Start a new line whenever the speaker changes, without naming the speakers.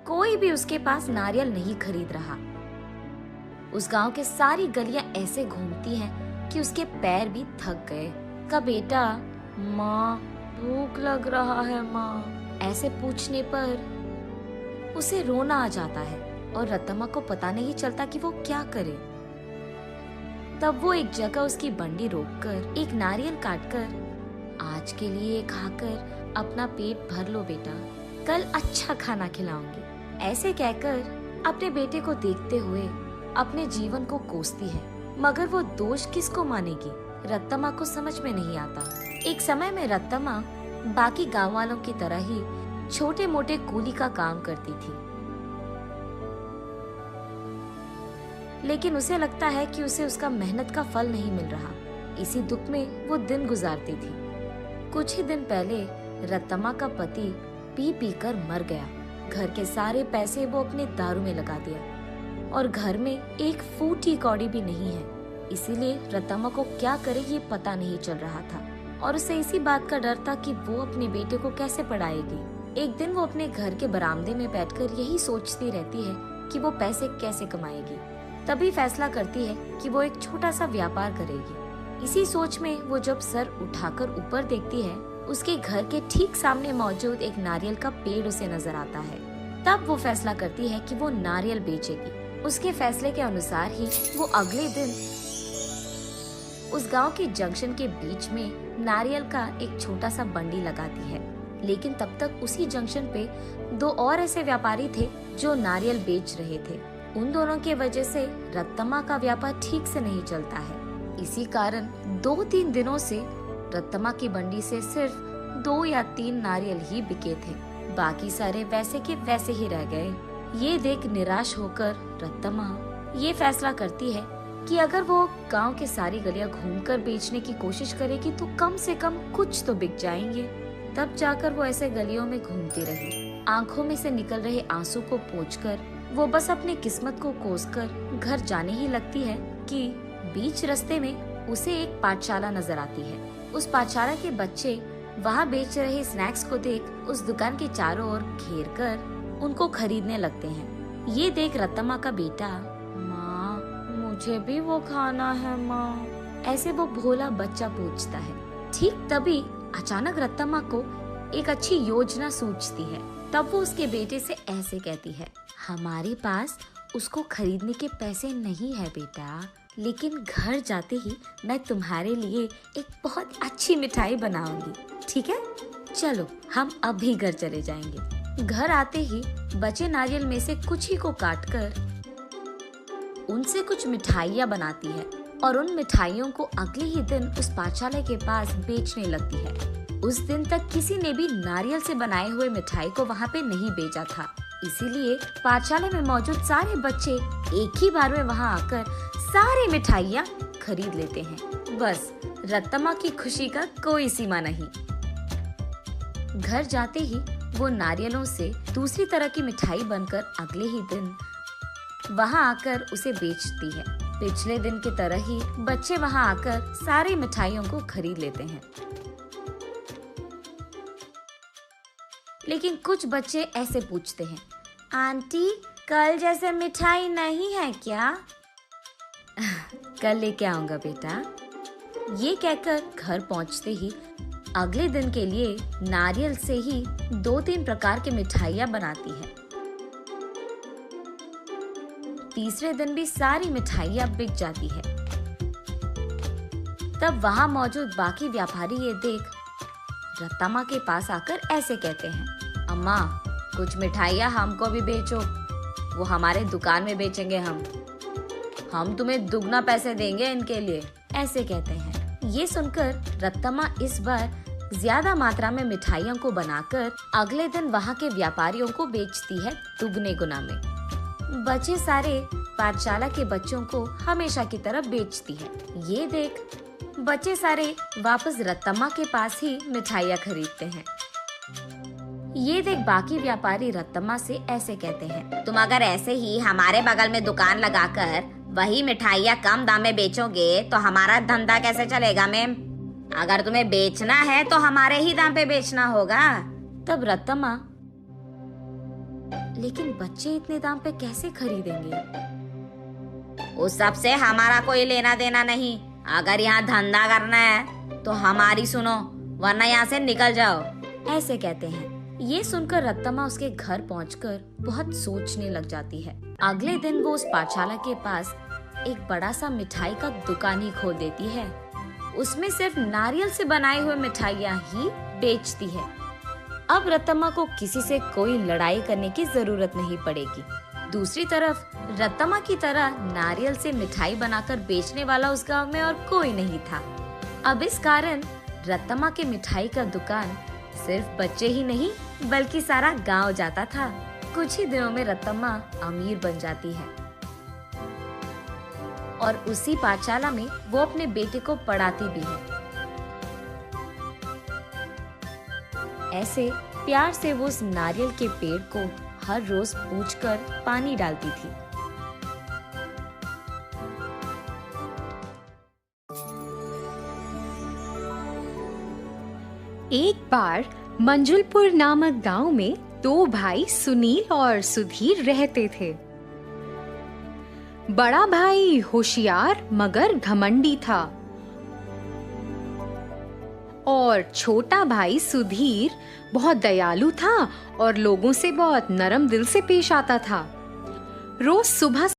कोई भी उसके पास नारियल नहीं खरीद रहा। उस गांव के सारी गलियां ऐसे घूमती हैं कि उसके पैर भी थक गए। का बेटा, माँ भूख लग रहा है माँ, ऐसे पूछने पर उसे रोना आ जाता है और रत्तम्मा को पता नहीं चलता कि वो क्या करे। तब वो एक जगह उसकी बंडी रोककर एक नारियल काटकर, आज के लिए खाकर अपना पेट भर लो बेटा, कल अच्छा खाना खिलाऊंगी, ऐसे कहकर अपने बेटे को देखते हुए अपने जीवन को कोसती है। मगर वो दोष किसको मानेगी, रत्तम्मा को समझ में नहीं आता। एक समय में रत्तम्मा बाकी गांव वालों की तरह ही छोटे मोटे कूली का काम करती थी, लेकिन उसे लगता है कि उसे उसका मेहनत का फल नहीं मिल रहा। इसी दुख में वो दिन गुजारती थी। कुछ ही दिन पहले रत्तम्मा का पति पी पी कर मर गया। घर के सारे पैसे वो अपने दारू में लगा दिया और घर में एक फूटी कौड़ी भी नहीं है। इसीलिए रत्तम्मा को क्या करे ये पता नहीं चल रहा था और उसे इसी बात का डर था कि वो अपने बेटे को कैसे पढ़ाएगी। एक दिन वो अपने घर के बरामदे में बैठकर यही सोचती रहती है कि वो पैसे कैसे कमाएगी। तभी फैसला करती है कि वो एक छोटा सा व्यापार करेगी। इसी सोच में वो जब सर उठाकर ऊपर देखती है, उसके घर के ठीक सामने मौजूद एक नारियल का पेड़ उसे नजर आता है। तब वो फैसला करती है कि वो नारियल बेचेगी। उसके फैसले के अनुसार ही वो अगले दिन उस गांव के जंक्शन के बीच में नारियल का एक छोटा सा बंडी लगाती है। लेकिन तब तक उसी जंक्शन पे दो और ऐसे व्यापारी थे जो नारियल बेच रहे थे। उन दोनों के वजह से रत्तम्मा का व्यापार ठीक से नहीं चलता है। इसी कारण 2-3 दिनों से रत्तम्मा की बंडी से सिर्फ 2 या 3 नारियल ही बिके थे, बाकी सारे वैसे के वैसे ही रह गए। ये देख निराश होकर रत्तम्मा ये फैसला करती है कि अगर वो गांव के सारी गलियां घूमकर बेचने की कोशिश करेगी तो कम से कम कुछ तो बिक जाएंगे। तब जाकर वो ऐसे गलियों में घूमती रही। आंखों में से निकल रहे आंसू को पोंछकर वो बस अपनी किस्मत को कोसकर घर जाने ही लगती है कि बीच रास्ते में उसे एक पाठशाला नजर आती है। उस पाठशाला के बच्चे वहाँ बेच रहे स्नैक्स को देख उस दुकान के चारों ओर घेर कर उनको खरीदने लगते हैं। ये देख रत्तम्मा का बेटा, माँ मुझे भी वो खाना है माँ, ऐसे वो भोला बच्चा पूछता है। ठीक तभी अचानक रत्तम्मा को एक अच्छी योजना सूझती है। तब वो उसके बेटे से ऐसे कहती है, हमारे पास उसको खरीदने के पैसे नहीं है बेटा, लेकिन घर जाते ही मैं तुम्हारे लिए एक बहुत अच्छी मिठाई बनाऊंगी, ठीक है? चलो हम अभी घर चले जाएंगे। घर आते ही बचे नारियल में से कुछ ही को काटकर उनसे कुछ मिठाइयाँ बनाती है और उन मिठाइयों को अगले ही दिन उस पाठशाला के पास बेचने लगती है। उस दिन तक किसी ने भी नारियल से बनाए हुए मिठाई को वहाँ पे नहीं बेचा था, इसीलिए पाठशाला में मौजूद सारे बच्चे एक ही बार में वहाँ आकर सारी मिठाइयाँ खरीद लेते हैं। बस रत्तम्मा की खुशी का कोई सीमा नहीं। घर जाते ही वो नारियलों से दूसरी तरह की मिठाई बनकर अगले ही दिन वहाँ आकर उसे बेचती है। पिछले दिन की तरह ही बच्चे वहाँ आकर सारी मिठाइयों को खरीद लेते हैं, लेकिन कुछ बच्चे ऐसे पूछते हैं, आंटी कल जैसे मिठाई नहीं है क्या? कल लेके आऊंगा बेटा। ये कहकर घर पहुंचते ही अगले दिन के लिए नारियल से ही 2-3 प्रकार की मिठाइयाँ बनाती है। तीसरे दिन भी सारी मिठाइयाँ बिक जाती है। तब वहाँ मौजूद बाकी व्यापारी ये देख रत्तम्मा के पास आकर ऐसे कहते हैं, अम्मा कुछ मिठाइयाँ हमको भी बेचो, वो हमारे दुकान में बेचेंगे हम तुम्हें दुगना पैसे देंगे इनके लिए, ऐसे कहते हैं। ये सुनकर रत्तम्मा इस बार ज्यादा मात्रा में मिठाइयों को बनाकर अगले दिन वहाँ के व्यापारियों को बेचती है दुगने गुना में। बचे सारे पाठशाला के बच्चों को हमेशा की तरह बेचती है। ये देख बच्चे सारे वापस रत्तम्मा के पास ही मिठाइयाँ खरीदते हैं। ये देख बाकी व्यापारी रत्तम्मा से ऐसे कहते हैं, तुम अगर ऐसे ही हमारे बगल में दुकान लगाकर वही मिठाइयाँ कम दाम में बेचोगे तो हमारा धंधा कैसे चलेगा मैम? अगर तुम्हें बेचना है तो हमारे ही दाम पे बेचना होगा। तब रत्तम्मा लेकिन बच्चे इतने दाम पे कैसे खरीदेंगे?
उस सब से हमारा कोई लेना देना नहीं। अगर यहाँ धंधा करना है तो हमारी सुनो, वरना यहाँ से निकल जाओ।
ऐसे कहते हैं। ये सुनकर रत्तम्मा उसके घर पहुंचकर बहुत सोचने लग जाती है। अगले दिन वो उस पाठशाला के पास एक बड़ा सा मिठाई का दुकान ही खोल देती है। उसमें सिर्फ नारियल से बनाई हुई मिठाइयाँ ही बेचती है। अब रत्तम्मा को किसी से कोई लड़ाई करने की जरूरत नहीं पड़ेगी। दूसरी तरफ रत्तम्मा की तरह नारियल से मिठाई बनाकर बेचने वाला उस गांव में और कोई नहीं था। अब इस कारण रत्तम्मा के मिठाई का दुकान सिर्फ बच्चे ही नहीं बल्कि सारा गांव जाता था। कुछ ही दिनों में रत्तम्मा अमीर बन जाती है और उसी पाठशाला में वो अपने बेटे को पढ़ाती भी है। ऐसे प्यार से वो उस नारियल के पेड़ को हर रोज पूछकर पानी डालती थी।
एक बार मंजुलपुर नामक गांव में दो भाई सुनील और सुधीर रहते थे। बड़ा भाई होशियार मगर घमंडी था और छोटा भाई सुधीर बहुत दयालु था और लोगों से बहुत नरम दिल से पेश आता था। रोज सुबह